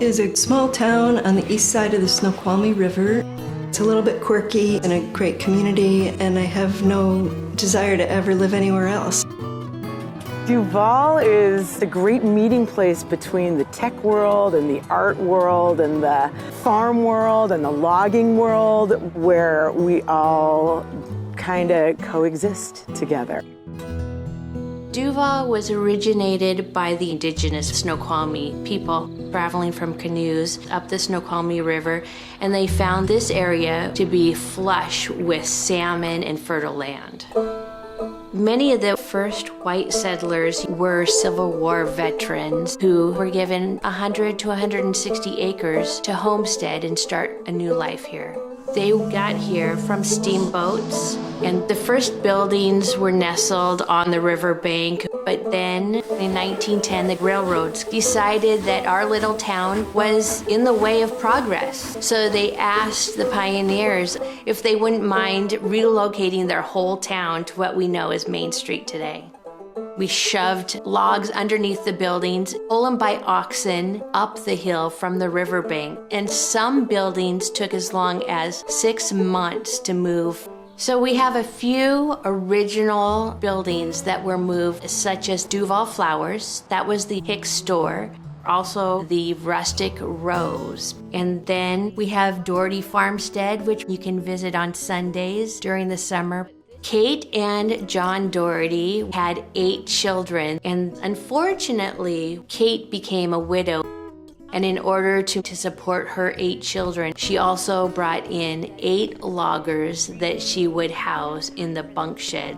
is a small town on the east side of the Snoqualmie River. It's a little bit quirky and a great community, and I have no desire to ever live anywhere else. Duvall is a great meeting place between the tech world and the art world and the farm world and the logging world, where we all kind of coexist together. Duvall was originated by the indigenous Snoqualmie people traveling from canoes up the Snoqualmie River, and they found this area to be flush with salmon and fertile land. Many of the first white settlers were Civil War veterans who were given 100 to 160 acres to homestead and start a new life here. They got here from steamboats, and the first buildings were nestled on the riverbank. But then in 1910, the railroads decided that our little town was in the way of progress. So they asked the pioneers if they wouldn't mind relocating their whole town to what we know as Main Street today. We shoved logs underneath the buildings, pulled them by oxen up the hill from the riverbank, and some buildings took as long as 6 months to move. So we have a few original buildings that were moved, such as Duvall Flowers, that was the Hicks store, also the Rustic Rose. And then we have Doherty Farmstead, which you can visit on Sundays during the summer. Kate and John Doherty had 8 children, and unfortunately, Kate became a widow. And in order to support her 8 children, she also brought in 8 loggers that she would house in the bunk shed.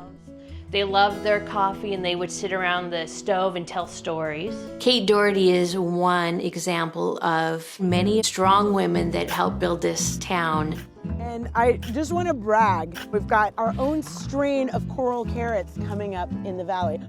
They loved their coffee, and they would sit around the stove and tell stories. Kate Doherty is one example of many strong women that helped build this town. And I just want to brag, we've got our own strain of coral carrots coming up in the valley.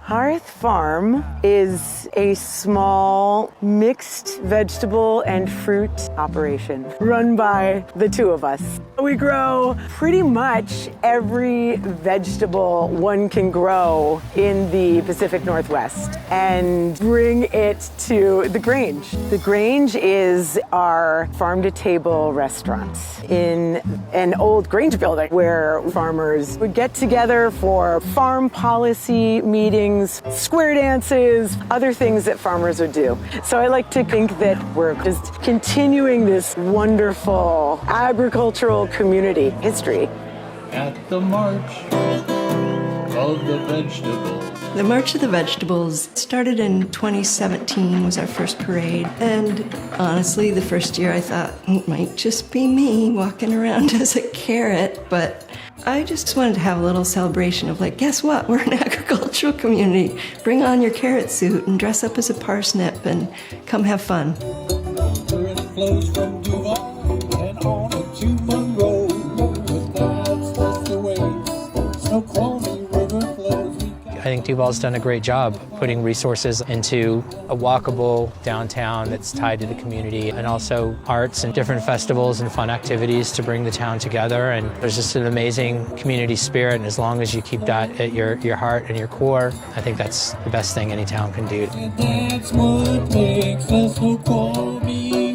Hearth Farm is a small mixed vegetable and fruit operation run by the 2 of us. We grow pretty much every vegetable one can grow in the Pacific Northwest and bring it to the Grange. The Grange is our farm-to-table restaurant in an old Grange building where farmers would get together for farm policy meetings, square dances, other things that farmers would do. So I like to think that we're just continuing this wonderful agricultural community history. At the March of the Vegetables. The March of the Vegetables started in 2017, was our first parade. And honestly, the first year I thought it might just be me walking around as a carrot, but I just wanted to have a little celebration of like, guess what? We're an agricultural community. Bring on your carrot suit and dress up as a parsnip and come have fun. It flows from Duvall and on to Monroe. That's just the way Snoqualmie River flows. I think Duvall's done a great job putting resources into a walkable downtown that's tied to the community, and also arts and different festivals and fun activities to bring the town together. And there's just an amazing community spirit, and as long as you keep that at your heart and your core, I think that's the best thing any town can do. And that's what makes us Snoqualmie.